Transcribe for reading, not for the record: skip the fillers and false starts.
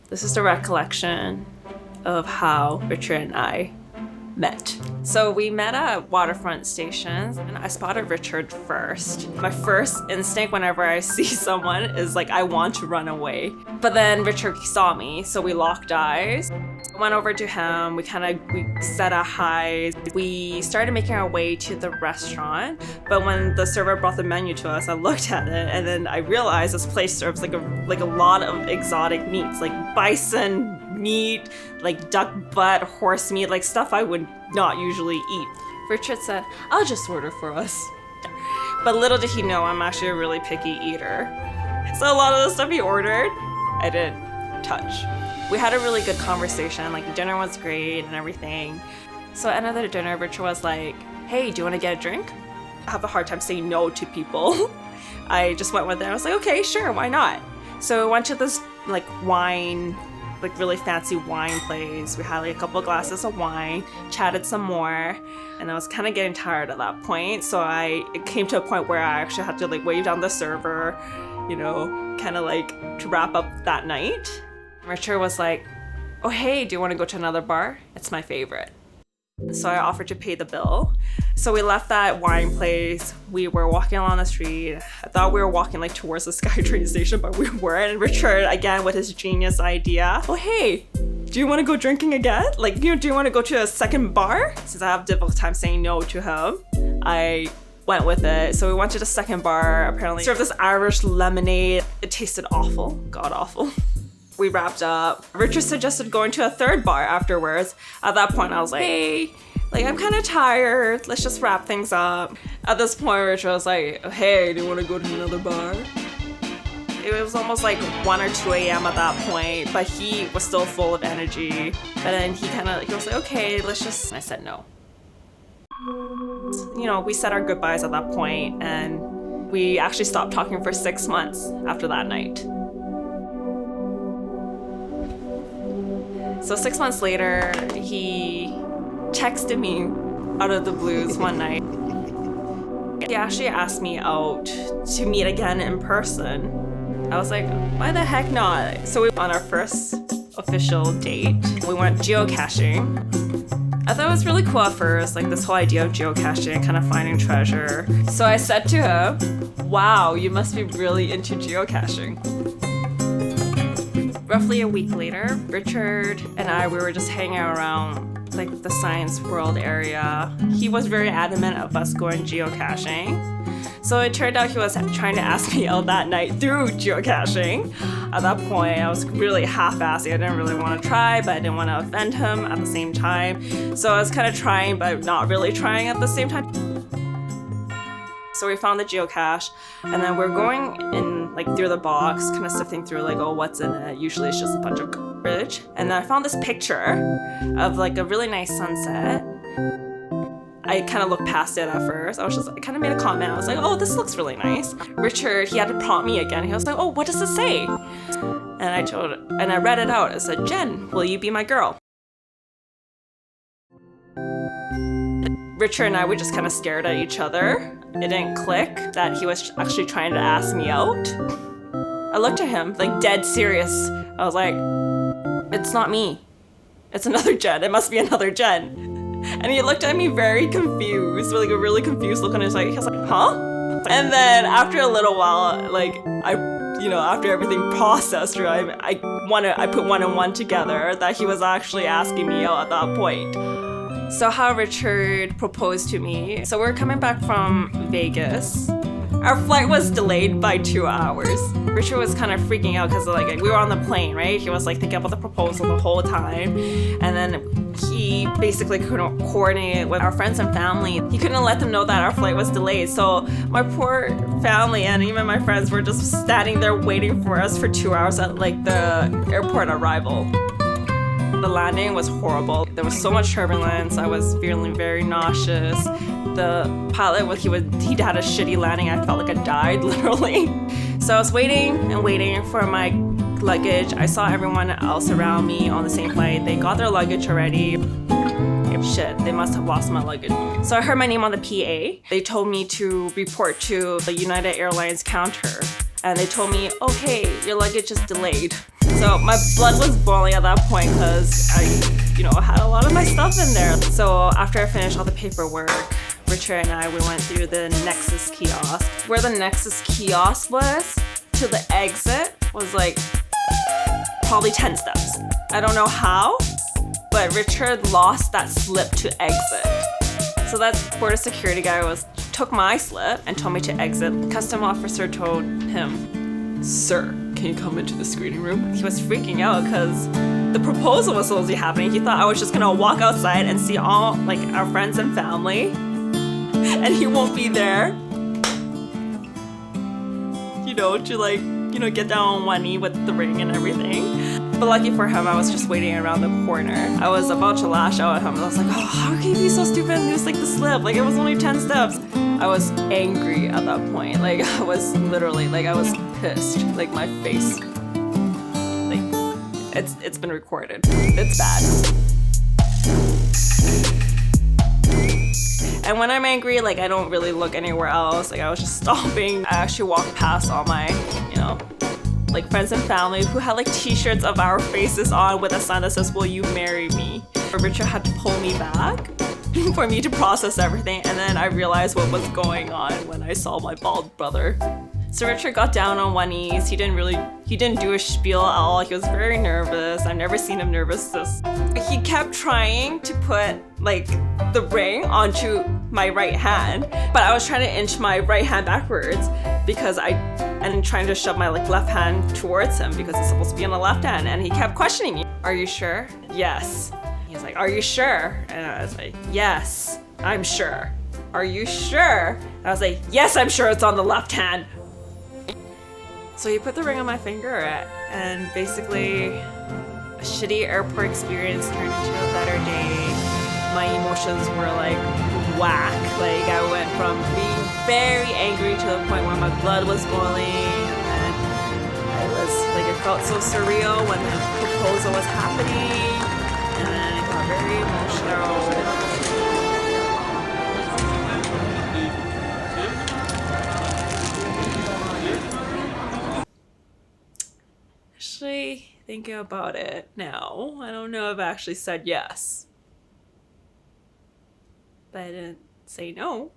This is the recollection of how Richard and I met. So we met at waterfront stations and I spotted Richard first. My first instinct whenever I see someone is like, I want to run away. But then Richard saw me, so we locked eyes. I went over to him, we said a hi. We started making our way to the restaurant, but when the server brought the menu to us, I looked at it and then I realized this place serves like a lot of exotic meats, like bison meat, like duck butt, horse meat, like stuff I would not usually eat. Richard said, I'll just order for us. But little did he know I'm actually a really picky eater. So a lot of the stuff he ordered, I didn't touch. We had a really good conversation, like the dinner was great and everything. So at the end of the dinner, Richard was like, hey, do you want to get a drink? I have a hard time saying no to people. I just went with it. I was like, okay, sure, why not? So we went to this like wine, like really fancy wine place. We had like a couple of glasses of wine, chatted some more, and I was kind of getting tired at that point. So it came to a point where I actually had to like wave down the server, you know, kind of like to wrap up that night. Richard was like, oh hey, do you want to go to another bar? It's my favorite. So I offered to pay the bill. So we left that wine place. We were walking along the street. I thought we were walking like towards the SkyTrain station, but we weren't. And Richard, again, with his genius idea, oh hey, do you want to go drinking again? Like, do you want to go to a second bar? Since I have a difficult time saying no to him, I went with it. So we went to the second bar, apparently served this Irish lemonade. It tasted awful, god awful. We wrapped up. Richard suggested going to a third bar afterwards. At that point, I was like, hey, like I'm kind of tired. Let's just wrap things up. At this point, Richard was like, hey, do you want to go to another bar? It was almost like 1 or 2 a.m. at that point, but he was still full of energy. But then he was like, okay, let's just, and I said no. You know, we said our goodbyes at that point, and we actually stopped talking for 6 months after that night. So 6 months later, he texted me out of the blues one night. He actually asked me out to meet again in person. I was like, why the heck not? So we went on our first official date. We went geocaching. I thought it was really cool at first, like this whole idea of geocaching, kind of finding treasure. So I said to him, wow, you must be really into geocaching. Roughly a week later, Richard and I, we were just hanging around like the Science World area. He was very adamant of us going geocaching. So it turned out he was trying to ask me out that night through geocaching. At that point, I was really half-assing. I didn't really want to try, but I didn't want to offend him at the same time. So I was kind of trying, but not really trying at the same time. So we found the geocache, and then we're going in like through the box, kind of sifting through like, oh, what's in it? Usually it's just a bunch of garbage. And then I found this picture of like a really nice sunset. I kind of looked past it at first. I kind of made a comment. I was like, oh, this looks really nice. Richard, he had to prompt me again. He was like, oh, what does it say? And I read it out. It said, Jen, will you be my girl? Richard and I were just kind of stared at each other. It didn't click that he was actually trying to ask me out. I looked at him, like dead serious. I was like, it's not me. It's another Jen. It must be another Jen. And he looked at me very confused, with like a really confused look on his face. He was like, huh? And then after a little while, like after everything processed through, I put one and one together that he was actually asking me out at that point. So how Richard proposed to me. So we're coming back from Vegas. Our flight was delayed by 2 hours. Richard was kind of freaking out because like we were on the plane, right? He was like thinking about the proposal the whole time. And then he basically couldn't coordinate with our friends and family. He couldn't let them know that our flight was delayed. So my poor family and even my friends were just standing there waiting for us for 2 hours at like the airport arrival. The landing was horrible. There was so much turbulence. I was feeling very nauseous. The pilot, he had a shitty landing. I felt like I died, literally. So I was waiting and waiting for my luggage. I saw everyone else around me on the same flight. They got their luggage already. Shit, they must have lost my luggage. So I heard my name on the PA. They told me to report to the United Airlines counter. And they told me, oh, hey, your luggage is delayed. So my blood was boiling at that point because I, had a lot of my stuff in there. So after I finished all the paperwork, Richard and I, we went through the Nexus kiosk. Where the Nexus kiosk was to the exit was like probably 10 steps. I don't know how, but Richard lost that slip to exit. So that border security guy took my slip and told me to exit. Custom officer told him, "Sir, can you come into the screening room?" He was freaking out because the proposal was supposed to be happening. He thought I was just gonna walk outside and see all like our friends and family, and he won't be there. To get down on one knee with the ring and everything. But lucky for him, I was just waiting around the corner. I was about to lash out at him. I was like, "Oh, how can you be so stupid and lose like the slip? Like it was only 10 steps." I was angry at that point. Like I was literally I was pissed. Like my face. Like it's been recorded. It's bad. And when I'm angry, I don't really look anywhere else. I was just stomping. I actually walked past all my, friends and family who had t-shirts of our faces on with a sign that says, "Will you marry me?" Richard had to pull me back for me to process everything. And then I realized what was going on when I saw my bald brother. So Richard got down on one knee. He didn't do a spiel at all. He was very nervous. I've never seen him nervous this. He kept trying to put the ring onto my right hand, but I was trying to inch my right hand backwards because and trying to shove my left hand towards him because it's supposed to be on the left hand. And he kept questioning me. "Are you sure?" "Yes." He's like, "Are you sure?" And I was like, "Yes, I'm sure." "Are you sure?" And I was like, "Yes, I'm sure it's on the left hand." So he put the ring on my finger, and basically a shitty airport experience turned into a better day. My emotions were whack. I went from being very angry to the point where my blood was boiling, and then it felt so surreal when the proposal was happening, and then it got very emotional. Actually, thinking about it now, I don't know if I actually said yes. But I didn't say no.